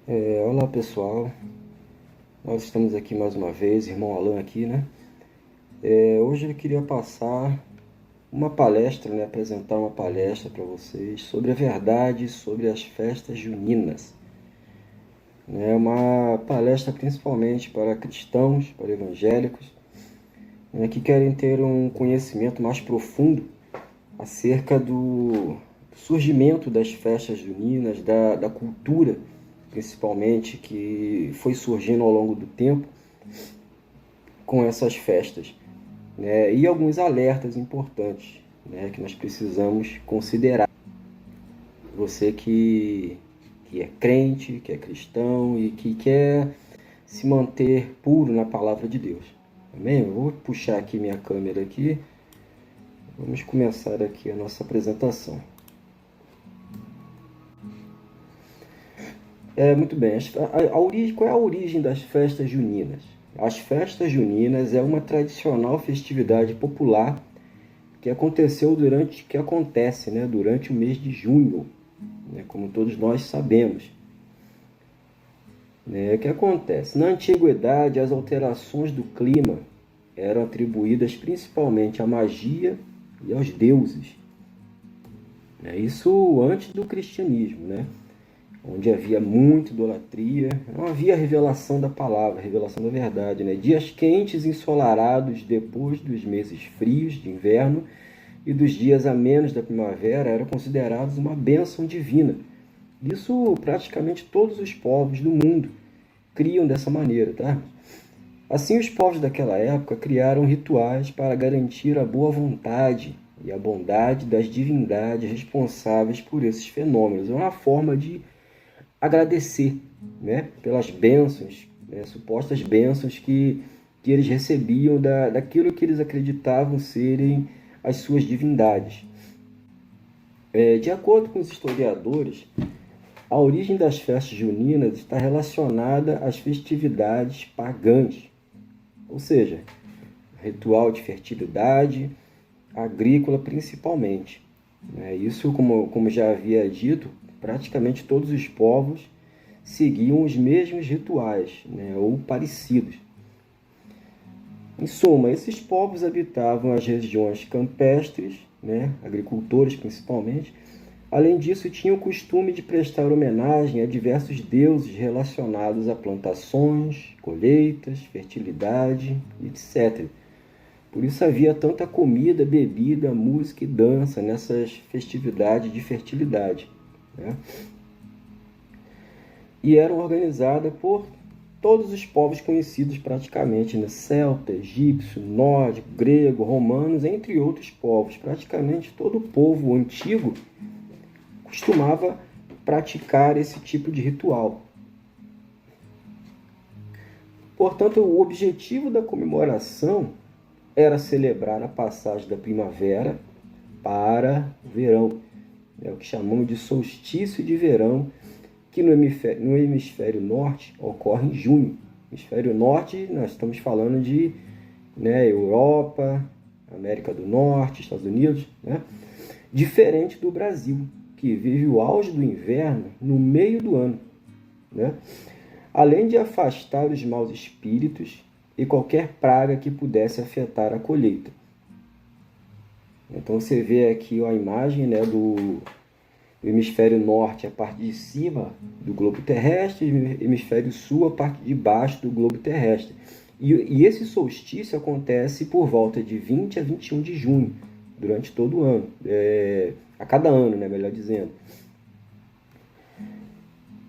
Olá pessoal, nós estamos aqui mais uma vez, irmão Alan aqui, né? Hoje eu queria passar uma palestra, né? Apresentar uma palestra para vocês sobre a verdade sobre as festas juninas. É uma palestra principalmente para cristãos, para evangélicos, né, que querem ter um conhecimento mais profundo acerca do surgimento das festas juninas, da cultura, principalmente, que foi surgindo ao longo do tempo com essas festas, né? E alguns alertas importantes, né, que nós precisamos considerar. Você que é crente, que é cristão e que quer se manter puro na palavra de Deus. Amém? Eu vou puxar aqui minha câmera aqui. Vamos começar aqui a nossa apresentação. Muito bem. Qual é a origem das festas juninas? As festas juninas é uma tradicional festividade popular que acontece, né, durante o mês de junho, né, como todos nós sabemos. O que acontece? Na antiguidade, as alterações do clima eram atribuídas principalmente à magia e aos deuses. Isso antes do cristianismo, né? Onde havia muita idolatria, não havia revelação da palavra, revelação da verdade, né? Dias quentes e ensolarados depois dos meses frios de inverno e dos dias amenos da primavera eram considerados uma bênção divina. Isso praticamente todos os povos do mundo criam dessa maneira, tá? Assim, os povos daquela época criaram rituais para garantir a boa vontade e a bondade das divindades responsáveis por esses fenômenos. É uma forma de agradecer, né, pelas bênçãos, né, supostas bênçãos que eles recebiam daquilo que eles acreditavam serem as suas divindades. De acordo com os historiadores, a origem das festas juninas está relacionada às festividades pagãs, ou seja, ritual de fertilidade, agrícola principalmente. Isso, como já havia dito, praticamente todos os povos seguiam os mesmos rituais, né, ou parecidos. Em suma, esses povos habitavam as regiões campestres, né, agricultores principalmente. Além disso, tinham o costume de prestar homenagem a diversos deuses relacionados a plantações, colheitas, fertilidade, etc. Por isso havia tanta comida, bebida, música e dança nessas festividades de fertilidade, né? E eram organizadas por todos os povos conhecidos praticamente, né? Celta, egípcio, nórdico, grego, romanos, entre outros povos. Praticamente todo o povo antigo costumava praticar esse tipo de ritual. Portanto, o objetivo da comemoração era celebrar a passagem da primavera para o verão. É o que chamamos de solstício de verão, que no hemisfério norte ocorre em junho. No hemisfério norte, nós estamos falando de, né, Europa, América do Norte, Estados Unidos, né? Diferente do Brasil, que vive o auge do inverno no meio do ano, né? Além de afastar os maus espíritos e qualquer praga que pudesse afetar a colheita. Então você vê aqui a imagem, né, do hemisfério norte, a parte de cima do globo terrestre, e hemisfério sul, a parte de baixo do globo terrestre. E esse solstício acontece por volta de 20 a 21 de junho, durante todo o ano, a cada ano, né, melhor dizendo.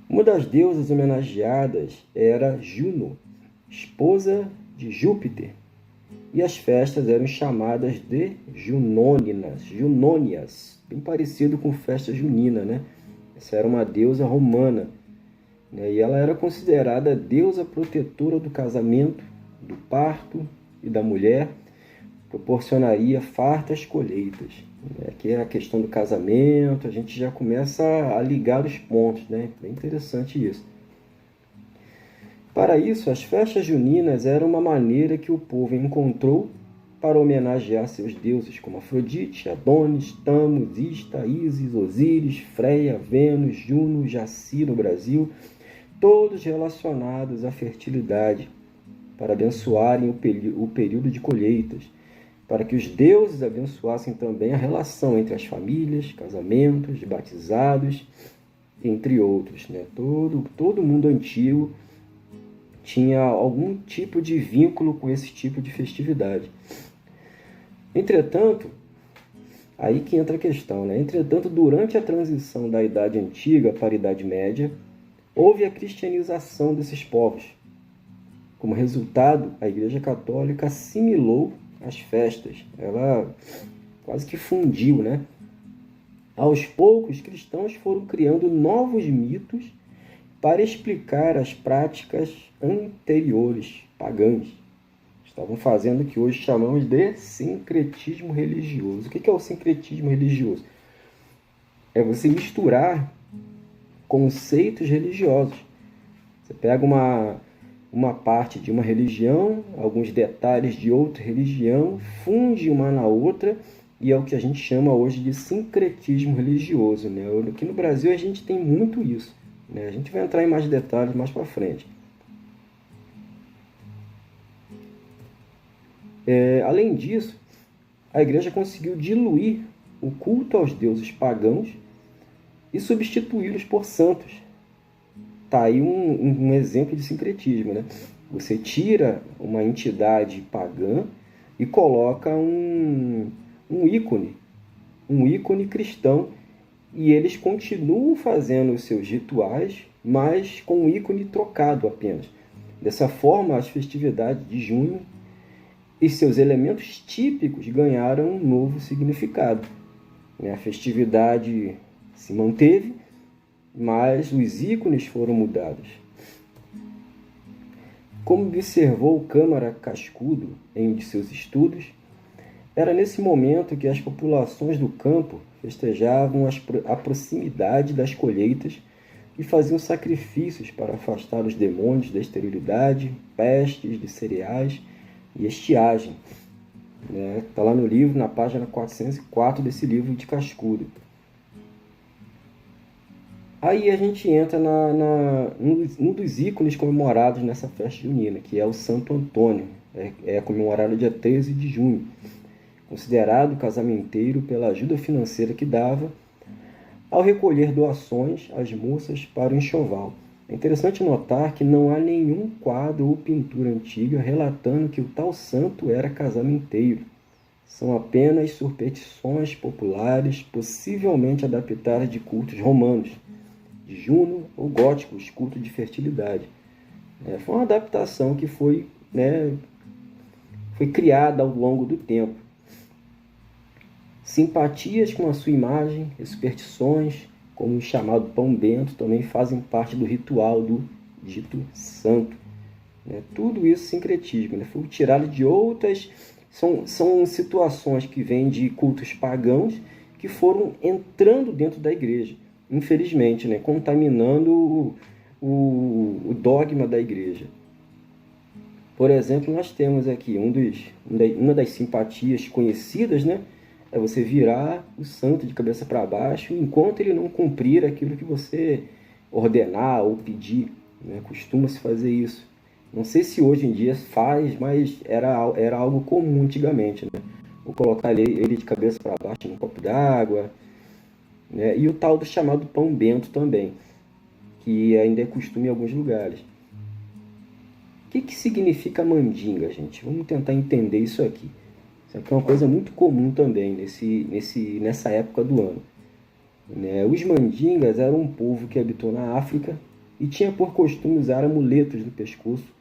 Uma das deusas homenageadas era Juno, esposa de Júpiter, e as festas eram chamadas de junônias, bem parecido com festa junina, né? Essa era uma deusa romana, né? E ela era considerada a deusa protetora do casamento, do parto e da mulher, proporcionaria fartas colheitas. Aqui é a questão do casamento, a gente já começa a ligar os pontos, né? Bem interessante isso. Para isso, as festas juninas eram uma maneira que o povo encontrou para homenagear seus deuses, como Afrodite, Adonis, Tamos, Ista, Ísis, Osíris, Freia, Vênus, Juno, Jaci no Brasil, todos relacionados à fertilidade, para abençoarem o período de colheitas, para que os deuses abençoassem também a relação entre as famílias, casamentos, batizados, entre outros. Né? Todo mundo antigo tinha algum tipo de vínculo com esse tipo de festividade. Entretanto, aí que entra a questão, né? Entretanto, durante a transição da Idade Antiga para a Idade Média, houve a cristianização desses povos. Como resultado, a Igreja Católica assimilou as festas. Ela quase que fundiu, né? Aos poucos, cristãos foram criando novos mitos para explicar as práticas anteriores, pagãs. Estavam fazendo o que hoje chamamos de sincretismo religioso. O que é o sincretismo religioso? É você misturar conceitos religiosos. Você pega uma parte de uma religião, alguns detalhes de outra religião, funde uma na outra, e é o que a gente chama hoje de sincretismo religioso. Né? Aqui no Brasil a gente tem muito isso. Né? A gente vai entrar em mais detalhes mais para frente. Além disso, a igreja conseguiu diluir o culto aos deuses pagãos e substituí-los por santos. Está aí um exemplo de sincretismo. Né? Você tira uma entidade pagã e coloca um ícone cristão, e eles continuam fazendo os seus rituais, mas com o ícone trocado apenas. Dessa forma, as festividades de junho e seus elementos típicos ganharam um novo significado. A festividade se manteve, mas os ícones foram mudados. Como observou Câmara Cascudo em um de seus estudos, era nesse momento que as populações do campo festejavam a proximidade das colheitas e faziam sacrifícios para afastar os demônios da esterilidade, pestes de cereais e estiagem. Está lá no livro, na página 404 desse livro de Cascudo. Aí a gente entra um dos ícones comemorados nessa festa junina, que é o Santo Antônio. É comemorado dia 13 de junho. Considerado casamenteiro pela ajuda financeira que dava ao recolher doações às moças para o enxoval. É interessante notar que não há nenhum quadro ou pintura antiga relatando que o tal santo era casamenteiro. São apenas superstições populares, possivelmente adaptadas de cultos romanos, de Juno ou góticos, culto de fertilidade. Foi uma adaptação que foi criada ao longo do tempo. Simpatias com a sua imagem e superstições, como o chamado pão bento, também fazem parte do ritual do dito santo. Tudo isso sincretismo. Foi tirado de outras... São situações que vêm de cultos pagãos que foram entrando dentro da igreja, infelizmente, contaminando o dogma da igreja. Por exemplo, nós temos aqui uma das simpatias conhecidas, é você virar o santo de cabeça para baixo enquanto ele não cumprir aquilo que você ordenar ou pedir. Costuma-se fazer isso. Não sei se hoje em dia faz, mas era algo comum antigamente. Ou colocar ele de cabeça para baixo num copo d'água. E o tal do chamado pão bento também, que ainda é costume em alguns lugares. O que significa mandinga, gente? Vamos tentar entender isso aqui. Isso aqui é uma coisa muito comum também nessa época do ano. Os mandingas eram um povo que habitou na África e tinha por costume usar amuletos no pescoço,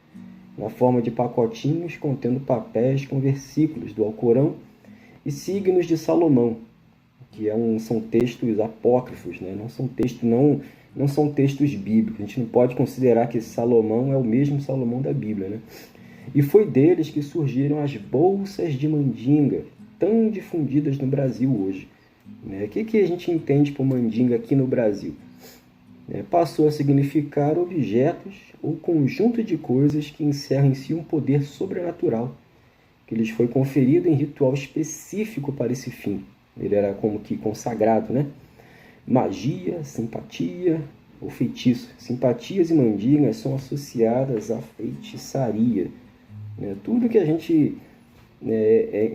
na forma de pacotinhos contendo papéis com versículos do Alcorão e signos de Salomão, que são textos apócrifos, não são textos bíblicos. A gente não pode considerar que Salomão é o mesmo Salomão da Bíblia. E foi deles que surgiram as bolsas de mandinga, tão difundidas no Brasil hoje. O que a gente entende por mandinga aqui no Brasil? Passou a significar objetos ou conjunto de coisas que encerram em si um poder sobrenatural, que lhes foi conferido em ritual específico para esse fim. Ele era como que consagrado, Magia, simpatia, o feitiço. Simpatias e mandingas são associadas à feitiçaria. Né? Tudo que a gente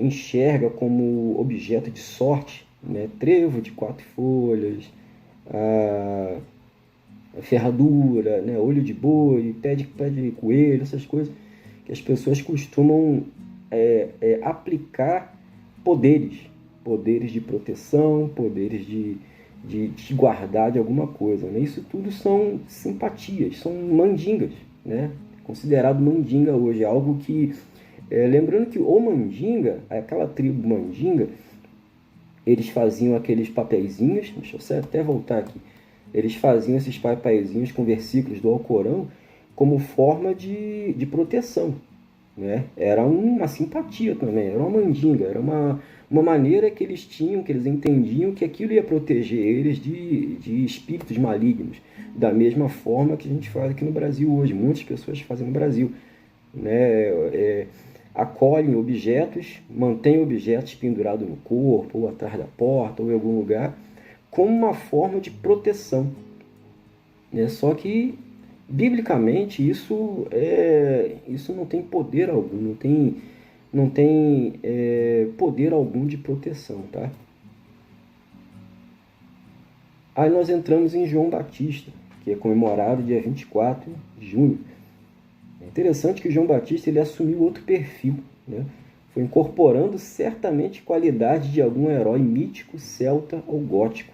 enxerga como objeto de sorte, né? Trevo de 4 folhas, a ferradura, né? Olho de boi, pé de coelho, essas coisas que as pessoas costumam aplicar poderes de proteção, poderes de te guardar de alguma coisa. Né? Isso tudo são simpatias, são mandingas, né? Considerado mandinga hoje, algo que... lembrando que o mandinga, aquela tribo mandinga, eles faziam aqueles papeizinhos, deixa eu até voltar aqui, eles faziam esses papeizinhos com versículos do Alcorão como forma de proteção. Né? Era uma simpatia também, era uma mandinga, era uma maneira que eles tinham, que eles entendiam que aquilo ia proteger eles de espíritos malignos, da mesma forma que a gente faz aqui no Brasil hoje, muitas pessoas fazem no Brasil. Né? Acolhem objetos, mantêm objetos pendurados no corpo, ou atrás da porta, ou em algum lugar, como uma forma de proteção. Né? Só que biblicamente isso não tem poder algum, não tem poder algum de proteção, tá? Aí nós entramos em João Batista, que é comemorado dia 24 de junho. É interessante que João Batista ele assumiu outro perfil, né? Foi incorporando certamente qualidades de algum herói mítico, celta ou gótico,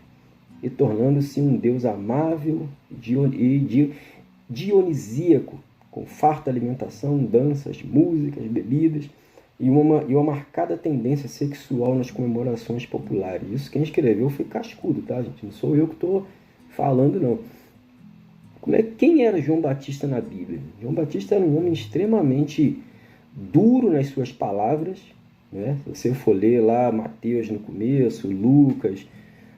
e tornando-se um deus amável e dionisíaco, com farta alimentação, danças, músicas, bebidas e uma marcada tendência sexual nas comemorações populares. Isso quem escreveu foi Cascudo, tá, gente? Não sou eu que estou falando, não. Quem era João Batista na Bíblia? João Batista era um homem extremamente duro nas suas palavras. Né? Se você for ler lá Mateus no começo, Lucas,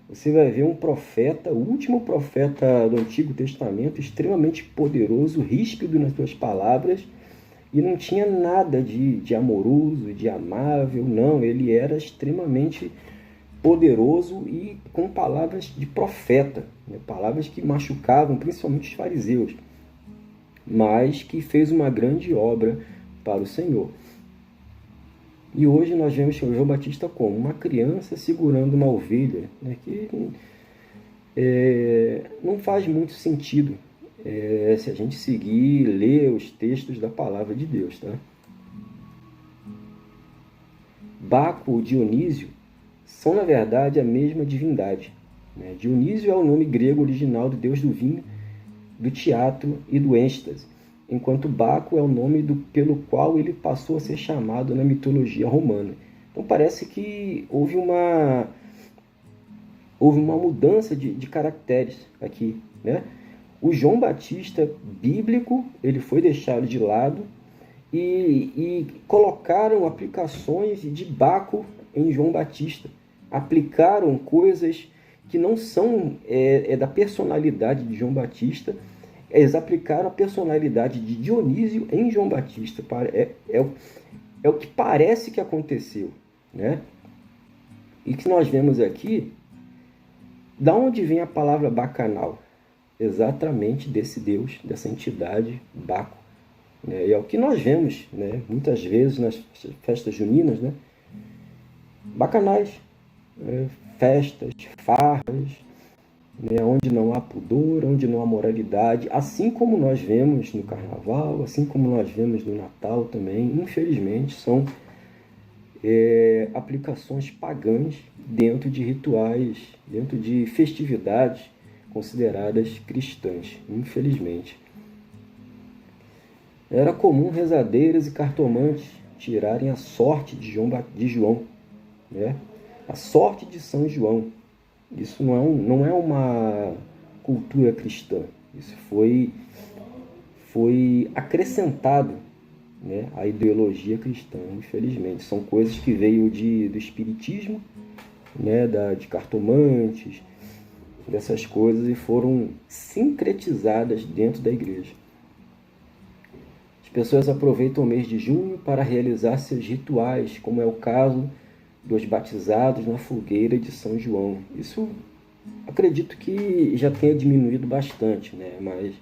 você vai ver um profeta, o último profeta do Antigo Testamento, extremamente poderoso, ríspido nas suas palavras, e não tinha nada de amoroso, de amável, não. Ele era extremamente poderoso e com palavras de profeta, né? Palavras que machucavam principalmente os fariseus, mas que fez uma grande obra para o Senhor. E hoje nós vemos o João Batista como uma criança segurando uma ovelha, né, que não faz muito sentido se a gente seguir ler os textos da palavra de Deus. Tá? Baco ou Dionísio são, na verdade, a mesma divindade. Né? Dionísio é o nome grego original do deus do vinho, do teatro e do êxtase, enquanto Baco é o nome pelo qual ele passou a ser chamado na mitologia romana. Então parece que houve uma mudança de caracteres aqui. Né? O João Batista bíblico ele foi deixado de lado e colocaram aplicações de Baco em João Batista. Aplicaram coisas que não são da personalidade de João Batista. Eles aplicaram a personalidade de Dionísio em João Batista. É o que parece que aconteceu. Né? E que nós vemos aqui, da onde vem a palavra bacanal? Exatamente desse deus, dessa entidade, Baco. E é o que nós vemos, né? Muitas vezes nas festas juninas, né? Bacanais, festas, farras, né? Onde não há pudor, onde não há moralidade, assim como nós vemos no Carnaval, assim como nós vemos no Natal também, infelizmente, são aplicações pagãs dentro de rituais, dentro de festividades consideradas cristãs, infelizmente. Era comum rezadeiras e cartomantes tirarem a sorte de João, né? A sorte de São João. Isso não é uma cultura cristã. Isso foi acrescentado, né, à ideologia cristã, infelizmente. São coisas que veio do espiritismo, né, de cartomantes, dessas coisas, e foram sincretizadas dentro da igreja. As pessoas aproveitam o mês de junho para realizar seus rituais, como é o caso dos batizados na fogueira de São João. Isso Acredito que já tenha diminuído bastante, né? Mas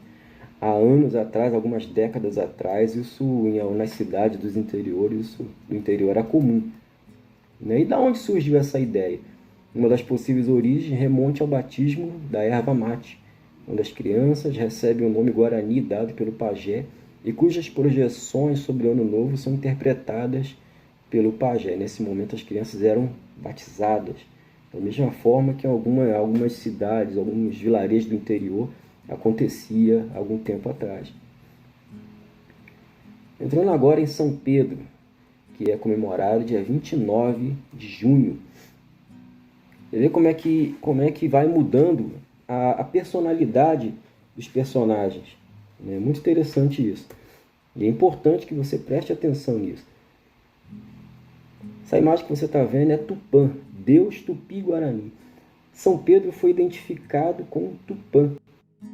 há anos atrás, algumas décadas atrás, isso nas cidades dos interiores, isso do interior era comum, né? E da onde surgiu essa ideia? Uma das possíveis origens remonte ao batismo da erva mate, onde as crianças recebem o nome Guarani dado pelo pajé e cujas projeções sobre o Ano Novo são interpretadas pelo pajé. Nesse momento as crianças eram batizadas. Da mesma forma que em algumas cidades, alguns vilarejos do interior, acontecia há algum tempo atrás. Entrando agora em São Pedro, que é comemorado dia 29 de junho. Você vê como é que vai mudando a personalidade dos personagens. É muito interessante isso. E é importante que você preste atenção nisso. Essa imagem que você está vendo é Tupã, Deus Tupi-Guarani. São Pedro foi identificado com Tupã,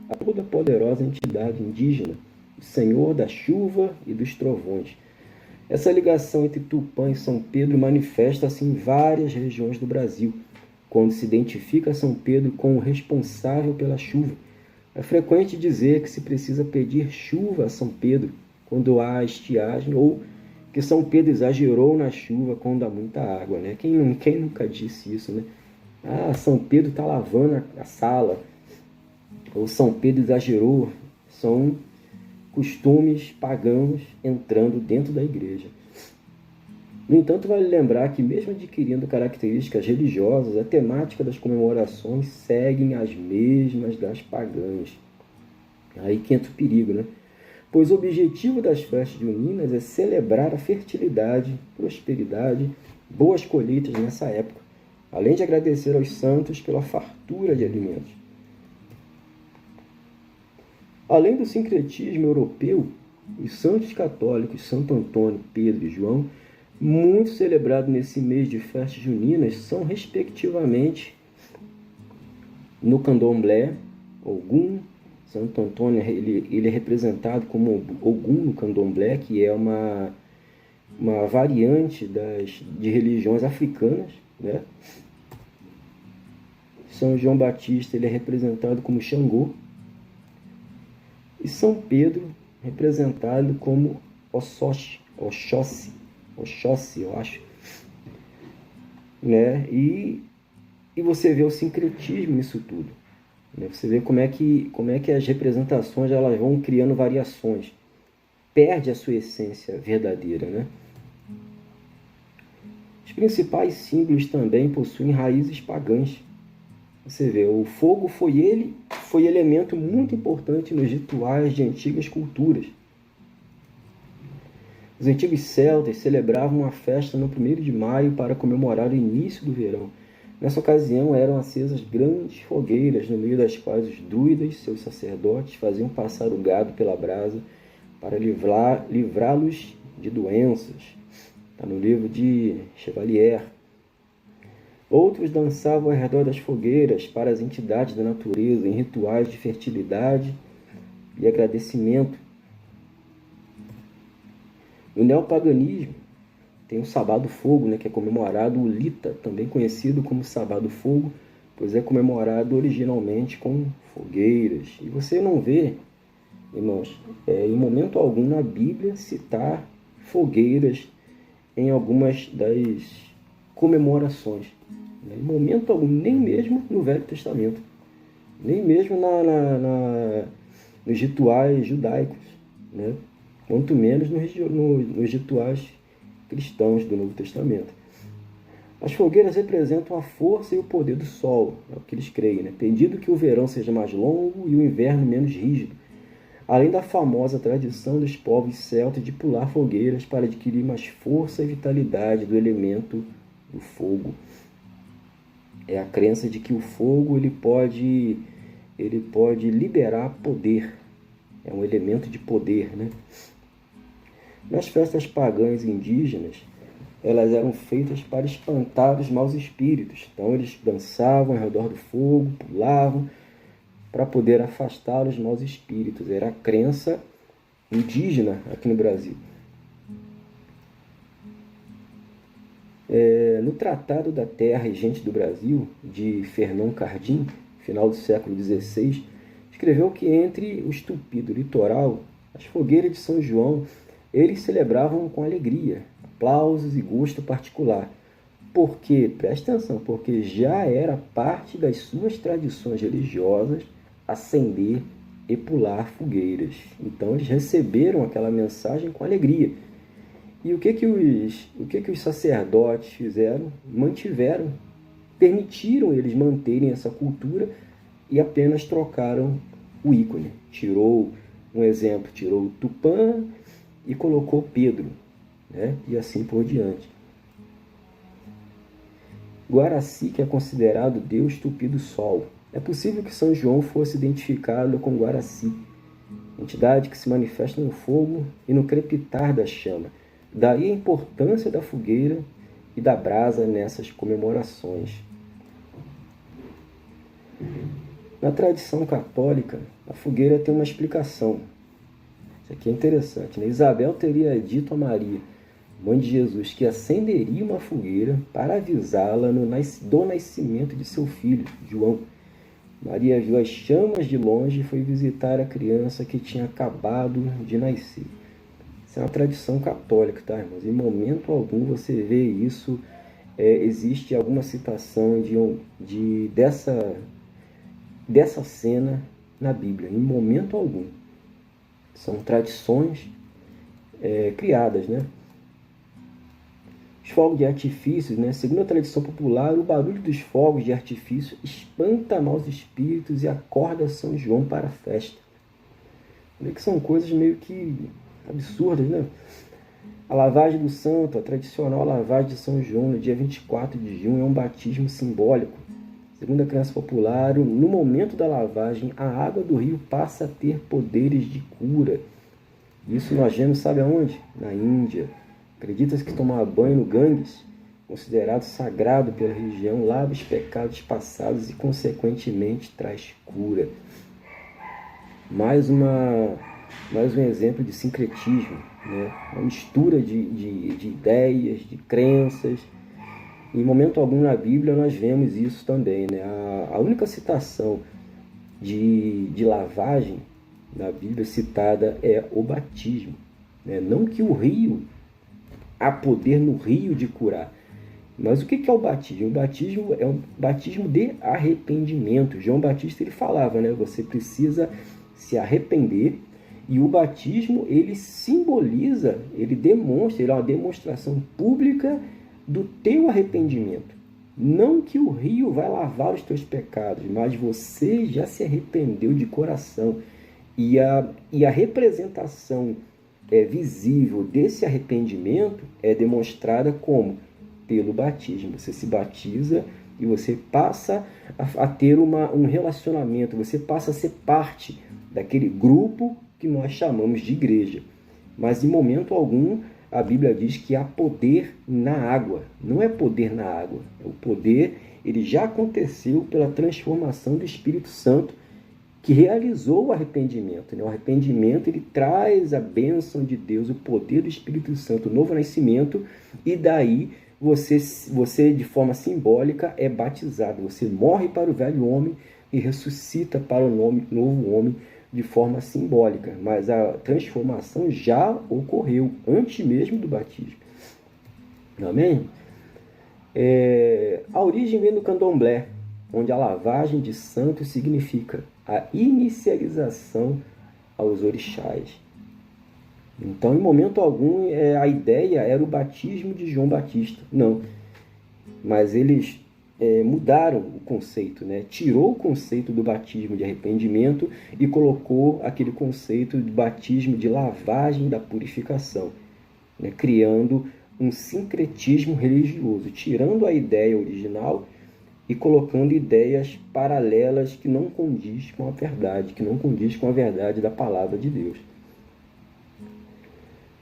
a toda poderosa entidade indígena, o Senhor da chuva e dos trovões. Essa ligação entre Tupã e São Pedro manifesta-se em várias regiões do Brasil, quando se identifica São Pedro como o responsável pela chuva. É frequente dizer que se precisa pedir chuva a São Pedro quando há estiagem ou que São Pedro exagerou na chuva quando há muita água, né? Quem nunca disse isso, né? Ah, São Pedro está lavando a sala, ou São Pedro exagerou. São costumes pagãos entrando dentro da igreja. No entanto, vale lembrar que, mesmo adquirindo características religiosas, a temática das comemorações seguem as mesmas das pagãs. Aí que entra o perigo, né? Pois o objetivo das festas juninas é celebrar a fertilidade, prosperidade, boas colheitas nessa época, além de agradecer aos santos pela fartura de alimentos. Além do sincretismo europeu, os santos católicos Santo Antônio, Pedro e João, muito celebrados nesse mês de festas juninas, são respectivamente no candomblé, Ogum. Santo Antônio ele é representado como Ogum no candomblé, que é uma variante de religiões africanas, né? São João Batista ele é representado como Xangô. E São Pedro representado como Oxóssi, eu acho. Né? E você vê o sincretismo nisso tudo. Né? Você vê como é que as representações elas vão criando variações. Perde a sua essência verdadeira. Né? Os principais símbolos também possuem raízes pagãs. Você vê, o fogo foi elemento muito importante nos rituais de antigas culturas. Os antigos celtas celebravam uma festa no 1º de maio para comemorar o início do verão. Nessa ocasião eram acesas grandes fogueiras, no meio das quais os druidas, seus sacerdotes, faziam passar o gado pela brasa para livrá-los de doenças. Está no livro de Chevalier. Outros dançavam ao redor das fogueiras para as entidades da natureza, em rituais de fertilidade e agradecimento. No neopaganismo, tem o Sabá do Fogo, né, que é comemorado o Lita, também conhecido como Sabá do Fogo, pois é comemorado originalmente com fogueiras. E você não vê, irmãos, em momento algum na Bíblia citar fogueiras em algumas das comemorações. Em momento algum, nem mesmo no Velho Testamento, nem mesmo nos rituais judaicos, né? Quanto menos nos rituais cristãos do Novo Testamento. As fogueiras representam a força e o poder do sol, é o que eles creem, né? Pedindo que o verão seja mais longo e o inverno menos rígido, além da famosa tradição dos povos celtas de pular fogueiras para adquirir mais força e vitalidade do elemento do fogo. É a crença de que o fogo ele pode liberar poder, é um elemento de poder, né? Nas festas pagãs indígenas, elas eram feitas para espantar os maus espíritos. Então eles dançavam ao redor do fogo, pulavam, para poder afastar os maus espíritos. Era a crença indígena aqui no Brasil. No Tratado da Terra e Gente do Brasil, de Fernão Cardim, final do século XVI, escreveu que entre o Tupi do litoral, as fogueiras de São João, eles celebravam com alegria, aplausos e gosto particular. Porque, presta atenção, porque já era parte das suas tradições religiosas acender e pular fogueiras. Então eles receberam aquela mensagem com alegria. E o que os sacerdotes fizeram? Mantiveram, permitiram eles manterem essa cultura e apenas trocaram o ícone. Tirou um exemplo, tirou o Tupã e colocou Pedro, né? E assim por diante. Guaraci, que é considerado Deus Tupi do Sol. É possível que São João fosse identificado com Guaraci, entidade que se manifesta no fogo e no crepitar da chama. Daí a importância da fogueira e da brasa nessas comemorações. Na tradição católica, a fogueira tem uma explicação. Isso aqui é interessante, né? Isabel teria dito a Maria, mãe de Jesus, que acenderia uma fogueira para avisá-la do nascimento de seu filho, João. Maria viu as chamas de longe e foi visitar a criança que tinha acabado de nascer. Isso é uma tradição católica, tá, irmãos? Em momento algum você vê isso, existe alguma citação dessa cena na Bíblia. Em momento algum. São tradições criadas, né? Os fogos de artifícios, né? Segundo a tradição popular, o barulho dos fogos de artifício espanta maus espíritos e acorda São João para a festa. Vê que são coisas meio que absurdas, né? A lavagem do santo, a tradicional lavagem de São João no dia 24 de junho é um batismo simbólico. Segundo a crença popular, no momento da lavagem, a água do rio passa a ter poderes de cura. Isso nós vemos, sabe aonde? Na Índia. Acredita-se que tomar banho no Ganges, considerado sagrado pela religião, lava os passados e, consequentemente, traz cura. Mais um exemplo de sincretismo, né? Uma mistura de ideias, de crenças. Em momento algum na Bíblia nós vemos isso também, né? A única citação de lavagem na Bíblia citada é o batismo, né? Não que o rio, há poder no rio de curar. Mas o que é o batismo? O batismo é um batismo de arrependimento. João Batista ele falava, né? Você precisa se arrepender. E o batismo, ele simboliza, ele demonstra, ele é uma demonstração pública do teu arrependimento. Não que o rio vai lavar os teus pecados, mas você já se arrependeu de coração. E a representação visível desse arrependimento é demonstrada como? Pelo batismo. Você se batiza e você passa a ter um relacionamento, você passa a ser parte daquele grupo que nós chamamos de igreja. Mas em momento algum a Bíblia diz que há poder na água. Não é poder na água. O poder ele já aconteceu pela transformação do Espírito Santo que realizou o arrependimento. O arrependimento ele traz a bênção de Deus, o poder do Espírito Santo, o novo nascimento, e daí você de forma simbólica é batizado. Você morre para o velho homem e ressuscita para o novo homem de forma simbólica. Mas a transformação já ocorreu antes mesmo do batismo. Amém? A origem vem do candomblé, onde a lavagem de santos significa a inicialização aos orixás. Então, em momento algum, a ideia era o batismo de João Batista. Não. Mas eles mudaram o conceito, né? Tirou o conceito do batismo de arrependimento e colocou aquele conceito de batismo de lavagem da purificação, né? Criando um sincretismo religioso, tirando a ideia original e colocando ideias paralelas que não condiz com a verdade, que não condiz com a verdade da palavra de Deus.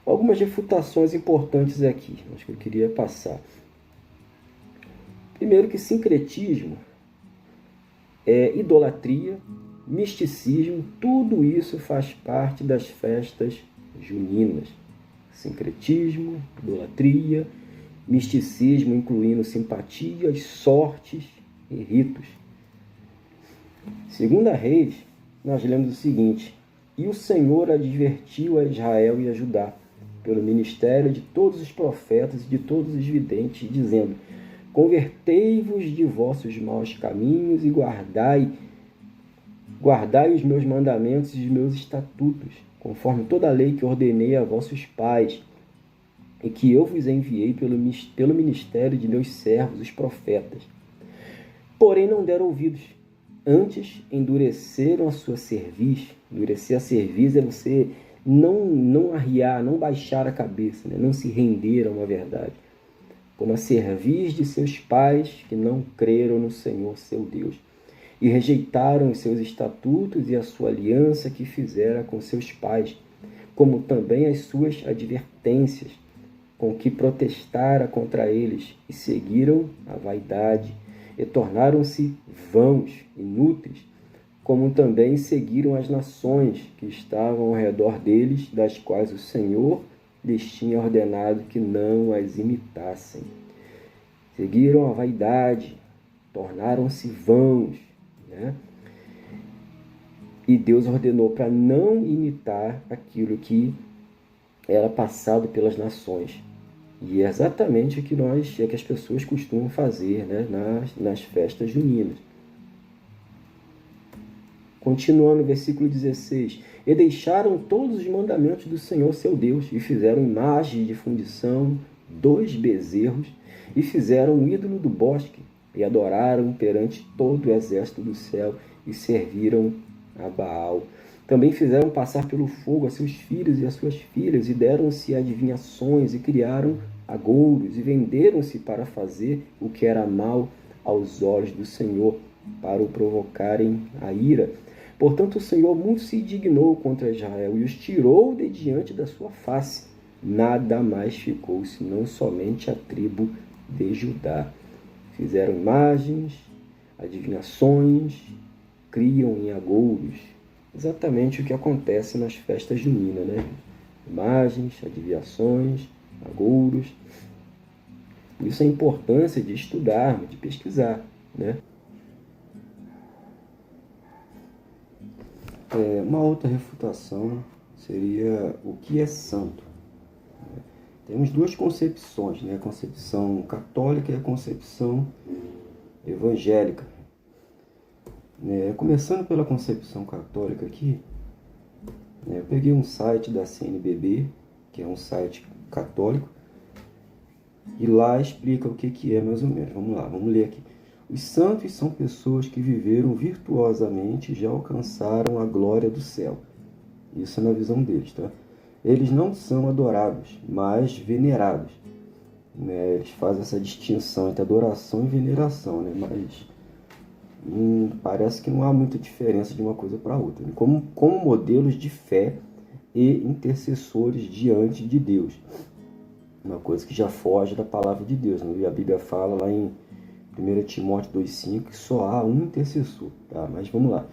Algumas refutações importantes aqui, acho que eu queria passar. Primeiro que sincretismo é idolatria, misticismo, tudo isso faz parte das festas juninas. Sincretismo, idolatria, misticismo, incluindo simpatias, sortes e ritos. Segunda Reis, nós lemos o seguinte: e o Senhor advertiu a Israel e a Judá, pelo ministério de todos os profetas e de todos os videntes, dizendo: convertei-vos de vossos maus caminhos e guardai os meus mandamentos e os meus estatutos, conforme toda a lei que ordenei a vossos pais, e que eu vos enviei pelo ministério de meus servos, os profetas. Porém não deram ouvidos, antes endureceram a sua cerviz. Endurecer a cerviz é você não arriar, não baixar a cabeça, né? Não se render a uma verdade. Como a cerviz de seus pais que não creram no Senhor seu Deus, e rejeitaram os seus estatutos e a sua aliança que fizera com seus pais, como também as suas advertências, com que protestara contra eles, e seguiram a vaidade, e tornaram-se vãos, inúteis, como também seguiram as nações que estavam ao redor deles, das quais o Senhor lhes tinha ordenado que não as imitassem. Seguiram a vaidade, tornaram-se vãos, né? E Deus ordenou para não imitar aquilo que era passado pelas nações. E é exatamente o que as pessoas costumam fazer, né? nas festas juninas. Continuando no versículo 16: e deixaram todos os mandamentos do Senhor seu Deus, e fizeram imagens de fundição, 2 bezerros, e fizeram um ídolo do bosque, e adoraram perante todo o exército do céu, e serviram a Baal. Também fizeram passar pelo fogo a seus filhos e as suas filhas, e deram-se adivinhações, e criaram agouros, e venderam-se para fazer o que era mal aos olhos do Senhor, para o provocarem a ira. Portanto, o Senhor muito se indignou contra Israel, e os tirou de diante da sua face. Nada mais ficou, senão somente a tribo de Judá. Fizeram imagens, adivinhações, criam em agouros. Exatamente o que acontece nas festas juninas, né? Imagens, adivinhações, agouros. Isso é a importância de estudar, de pesquisar, né? Uma outra refutação seria o que é santo. Temos 2 concepções, né? A concepção católica e a concepção evangélica. Começando pela concepção católica aqui, eu peguei um site da CNBB, que é um site católico, e lá explica o que é mais ou menos. Vamos lá, vamos ler aqui. Os santos são pessoas que viveram virtuosamente e já alcançaram a glória do céu. Isso é na visão deles, tá? Eles não são adorados, mas venerados. Eles fazem essa distinção entre adoração e veneração, né? Mas parece que não há muita diferença de uma coisa para outra. Como modelos de fé e intercessores diante de Deus. Uma coisa que já foge da palavra de Deus, né? A Bíblia fala lá em 1 Timóteo 2,5 que só há um intercessor, tá? Mas vamos lá.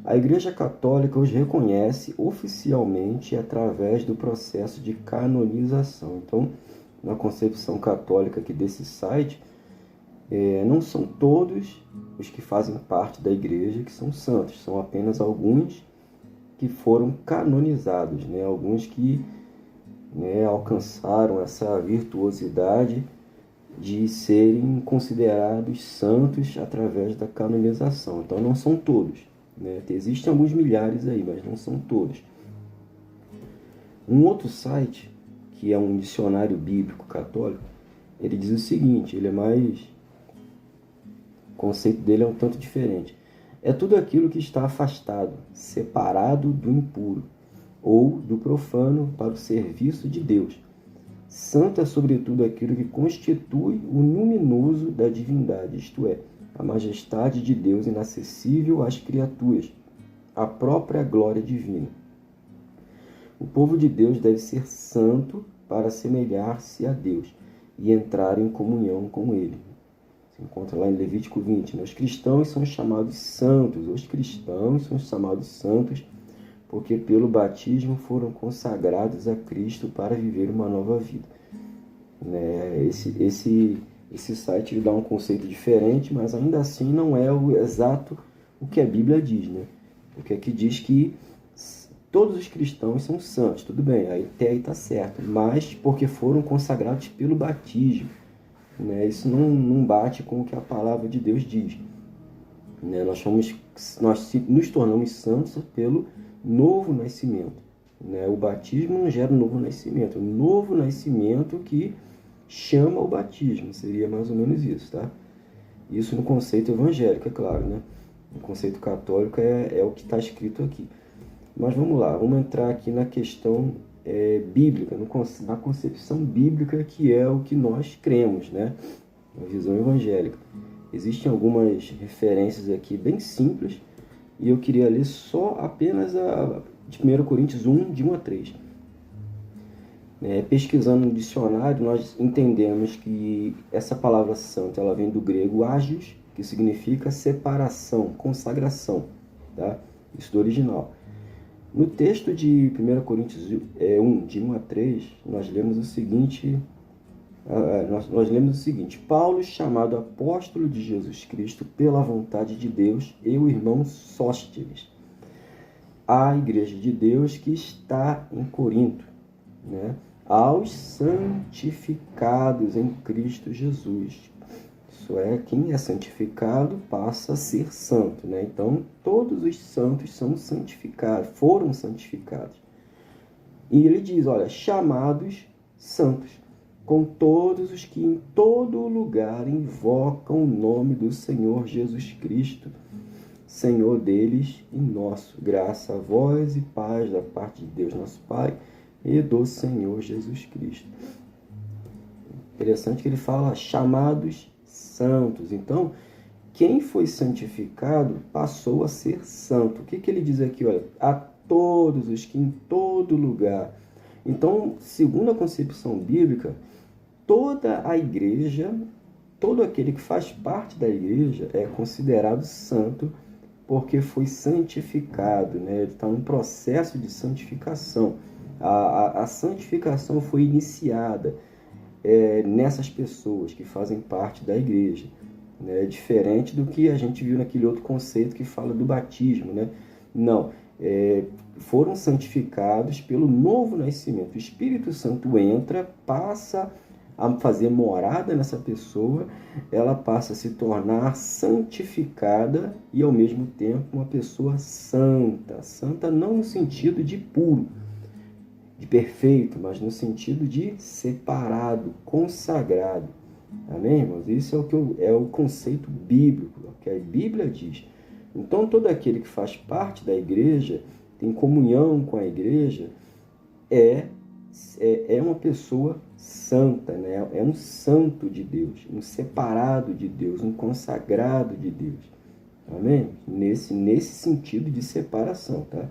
A Igreja Católica os reconhece oficialmente através do processo de canonização. Então, na concepção católica aqui desse site, não são todos os que fazem parte da Igreja que são santos, são apenas alguns que foram canonizados, né? Alguns que alcançaram essa virtuosidade de serem considerados santos através da canonização. Então não são todos, né? Existem alguns milhares aí, mas não são todos. Um outro site, que é um dicionário bíblico católico, ele diz o seguinte, o conceito dele é um tanto diferente. É tudo aquilo que está afastado, separado do impuro ou do profano para o serviço de Deus. Santo é sobretudo aquilo que constitui o luminoso da divindade, isto é, a majestade de Deus inacessível às criaturas, a própria glória divina. O povo de Deus deve ser santo para assemelhar-se a Deus e entrar em comunhão com Ele. Se encontra lá em Levítico 20. Os cristãos são chamados santos. Os cristãos são chamados santos porque pelo batismo foram consagrados a Cristo para viver uma nova vida. né? Esse site ele dá um conceito diferente, mas ainda assim não é o exato o que a Bíblia diz, né? Porque aqui diz que todos os cristãos são santos, tudo bem, até aí está certo, mas porque foram consagrados pelo batismo, né? Isso não bate com o que a palavra de Deus diz, né? Nós nos tornamos santos pelo novo nascimento, né? O batismo não gera um novo nascimento, o novo nascimento que chama o batismo, seria mais ou menos isso, tá? Isso no conceito evangélico, é claro, né? No conceito católico é o que está escrito aqui. Mas vamos lá, vamos entrar aqui na questão bíblica, na concepção bíblica, que é o que nós cremos, né? A visão evangélica. Existem algumas referências aqui bem simples, e eu queria ler só apenas a de 1 Coríntios 1, de 1 a 3. Pesquisando no dicionário, nós entendemos que essa palavra santo ela vem do grego ágios, que significa separação, consagração, tá? Isso do original. No texto de 1 Coríntios 1, de 1 a 3, nós lemos o seguinte, Paulo, chamado apóstolo de Jesus Cristo pela vontade de Deus, e o irmão Sóstenes, à igreja de Deus que está em Corinto, né? Aos santificados em Cristo Jesus. Isso é, quem é santificado passa a ser santo, né? Então, todos os santos são santificados, foram santificados. E ele diz, olha, chamados santos, com todos os que em todo lugar invocam o nome do Senhor Jesus Cristo, Senhor deles e nosso. Graça a vós e paz da parte de Deus nosso Pai e do Senhor Jesus Cristo. Interessante que ele fala chamados santos. Então, quem foi santificado passou a ser santo. O que ele diz aqui? Olha, a todos os que em todo lugar. Então, segundo a concepção bíblica, toda a igreja, todo aquele que faz parte da igreja é considerado santo porque foi santificado, né? Ele está num processo de santificação. A santificação foi iniciada nessas pessoas que fazem parte da igreja, né? Diferente do que a gente viu naquele outro conceito que fala do batismo, né? Não, foram santificados pelo novo nascimento. O Espírito Santo entra, passa a fazer morada nessa pessoa, ela passa a se tornar santificada e ao mesmo tempo uma pessoa santa. Santa não no sentido de puro, de perfeito, mas no sentido de separado, consagrado. Amém, irmãos? Isso é o conceito bíblico, o que a Bíblia diz. Então, todo aquele que faz parte da igreja, tem comunhão com a igreja, é uma pessoa santa, né? É um santo de Deus, um separado de Deus, um consagrado de Deus. Amém? Nesse sentido de separação, tá?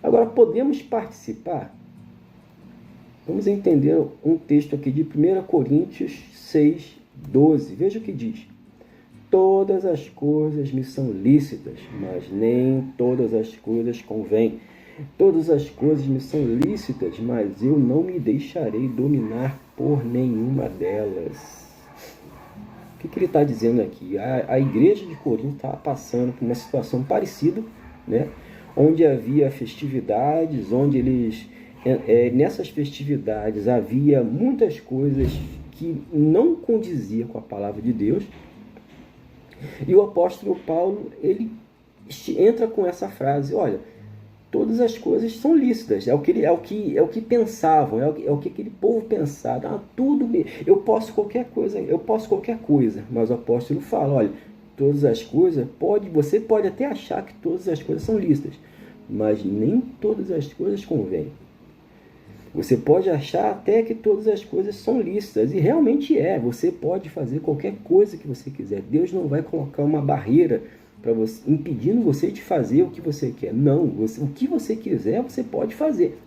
Agora, podemos participar? Vamos entender um texto aqui de 1 Coríntios 6, 12. Veja o que diz. Todas as coisas me são lícitas, mas nem todas as coisas convêm. Todas as coisas me são lícitas, mas eu não me deixarei dominar por nenhuma delas. O que ele está dizendo aqui? A igreja de Corinto está passando por uma situação parecida, né? Onde havia festividades, onde nessas festividades havia muitas coisas que não condiziam com a palavra de Deus. E o apóstolo Paulo, ele entra com essa frase, olha, todas as coisas são lícitas, é o que pensavam, é o que aquele povo pensava, eu posso qualquer coisa, mas o apóstolo fala, olha, todas as coisas, você pode até achar que todas as coisas são lícitas, mas nem todas as coisas convêm. Você pode achar até que todas as coisas são lícitas, e realmente você pode fazer qualquer coisa que você quiser. Deus não vai colocar uma barreira para você, impedindo você de fazer o que você quer. Não, o que você quiser, você pode fazer,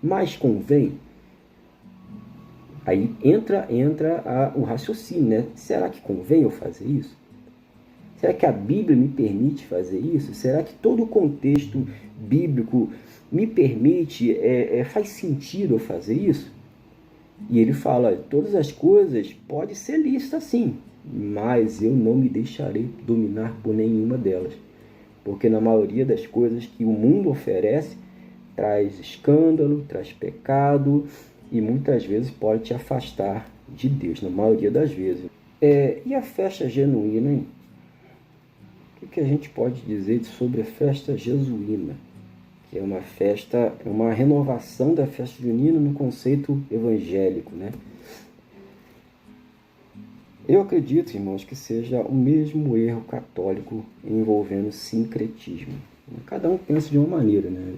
mas convém? Aí entra o raciocínio, né? Será que convém eu fazer isso? Será que a Bíblia me permite fazer isso? Será que todo o contexto bíblico me permite, faz sentido eu fazer isso? E ele fala, olha, todas as coisas podem ser lícitas sim, mas eu não me deixarei dominar por nenhuma delas. Porque na maioria das coisas que o mundo oferece, traz escândalo, traz pecado e muitas vezes pode te afastar de Deus, na maioria das vezes. E a festa genuína, hein? O que a gente pode dizer sobre a festa jesuína? Que é uma festa, é uma renovação da festa junina no conceito evangélico, né? Eu acredito, irmãos, que seja o mesmo erro católico envolvendo sincretismo. Cada um pensa de uma maneira, né?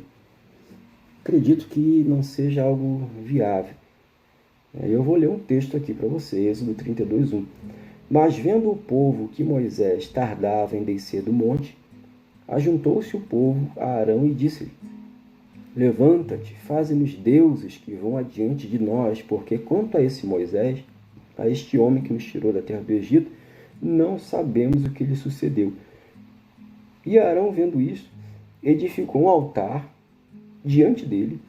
Acredito que não seja algo viável. Eu vou ler um texto aqui para você, Êxodo 32:1. Mas vendo o povo que Moisés tardava em descer do monte, ajuntou-se o povo a Arão e disse-lhe: Levanta-te, faze-nos deuses que vão adiante de nós, porque quanto a esse Moisés, a este homem que nos tirou da terra do Egito, não sabemos o que lhe sucedeu. E Arão, vendo isso, edificou um altar diante dele,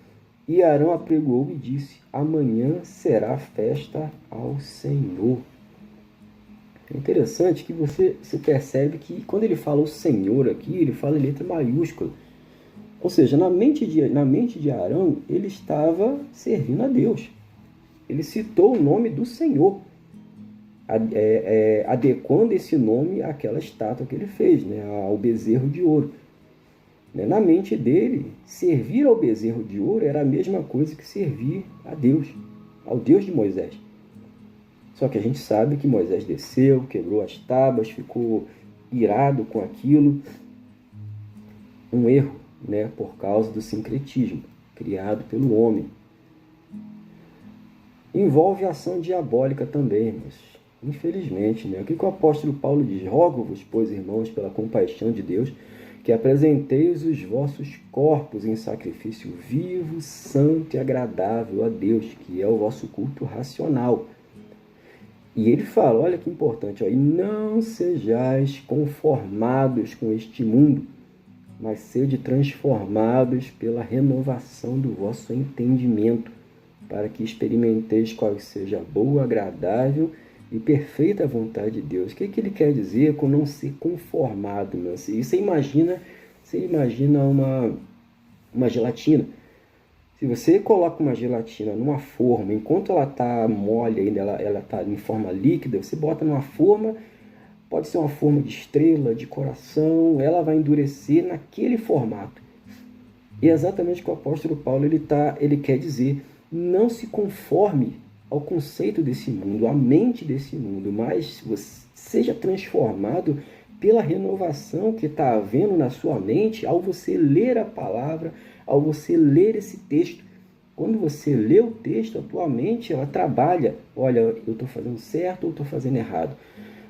e Arão apregoou e disse: amanhã será festa ao Senhor. É interessante que você percebe que quando ele fala o Senhor aqui, ele fala em letra maiúscula. Ou seja, na mente de Arão, ele estava servindo a Deus. Ele citou o nome do Senhor, adequando esse nome àquela estátua que ele fez, né, ao bezerro de ouro. Na mente dele, servir ao bezerro de ouro era a mesma coisa que servir a Deus, ao Deus de Moisés. Só que a gente sabe que Moisés desceu, quebrou as tábuas, ficou irado com aquilo. Um erro, né, por causa do sincretismo criado pelo homem. Envolve ação diabólica também, mas infelizmente, né? O que o apóstolo Paulo diz? Rogo-vos, pois, irmãos, pela compaixão de Deus, que apresenteis os vossos corpos em sacrifício vivo, santo e agradável a Deus, que é o vosso culto racional. E ele fala, olha que importante, ó, e não sejais conformados com este mundo, mas sede transformados pela renovação do vosso entendimento, para que experimenteis qual seja a boa, agradável e perfeita vontade de Deus. O que ele quer dizer com não ser conformado? Né? E você imagina uma gelatina. Se você coloca uma gelatina numa forma, enquanto ela está mole ainda, ela está em forma líquida, você bota numa forma, pode ser uma forma de estrela, de coração, ela vai endurecer naquele formato. E é exatamente o que o apóstolo Paulo ele quer dizer. Não se conforme ao conceito desse mundo, à mente desse mundo, mas seja transformado pela renovação que está havendo na sua mente ao você ler a palavra, ao você ler esse texto. Quando você lê o texto, a tua mente ela trabalha. Olha, eu estou fazendo certo ou estou fazendo errado.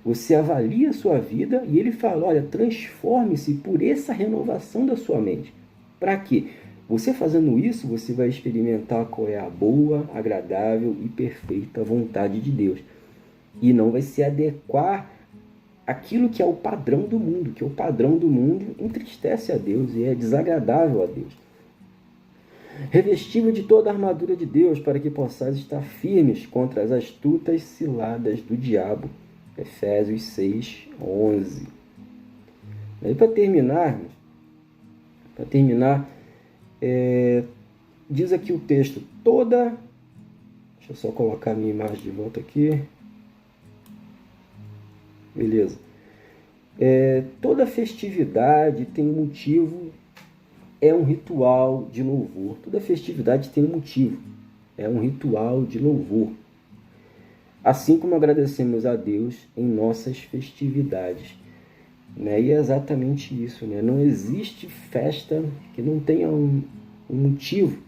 Você avalia a sua vida e ele fala, olha, transforme-se por essa renovação da sua mente. Para quê? Você fazendo isso, você vai experimentar qual é a boa, agradável e perfeita vontade de Deus. E não vai se adequar àquilo que é o padrão do mundo, que o padrão do mundo entristece a Deus e é desagradável a Deus. Revestido de toda a armadura de Deus, para que possais estar firmes contra as astutas ciladas do diabo. Efésios 6:11. E para terminar, diz aqui o texto, deixa eu só colocar a minha imagem de volta aqui. Beleza. Toda festividade tem um motivo, é um ritual de louvor. Toda festividade tem um motivo, é um ritual de louvor. Assim como agradecemos a Deus em nossas festividades. Né? E é exatamente isso. Né? Não existe festa que não tenha um motivo.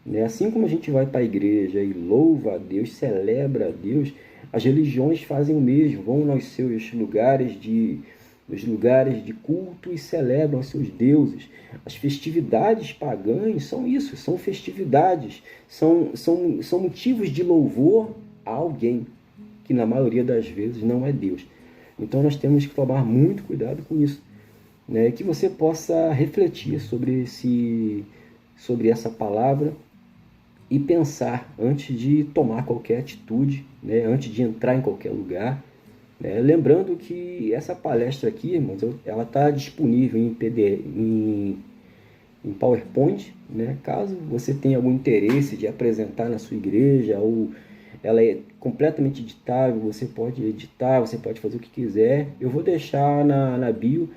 Né? Assim como a gente vai para a igreja e louva a Deus, celebra a Deus, as religiões fazem o mesmo. Vão nos seus lugares de culto e celebram os seus deuses. As festividades pagãs são isso, são festividades, são motivos de louvor a alguém, que na maioria das vezes não é Deus. Então nós temos que tomar muito cuidado com isso, né? Que você possa refletir sobre essa palavra e pensar antes de tomar qualquer atitude, né? Antes de entrar em qualquer lugar. Lembrando que essa palestra aqui, irmãos, ela está disponível em PDF, em PowerPoint, né? Caso você tenha algum interesse de apresentar na sua igreja, ou ela é completamente editável, você pode editar, você pode fazer o que quiser. Eu vou deixar na bio,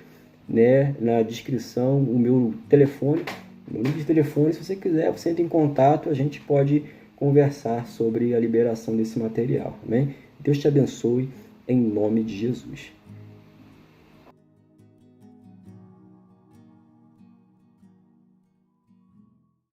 né, na descrição, o meu telefone, meu número de telefone. Se você quiser, você entra em contato, a gente pode conversar sobre a liberação desse material. Amém? Deus te abençoe, em nome de Jesus.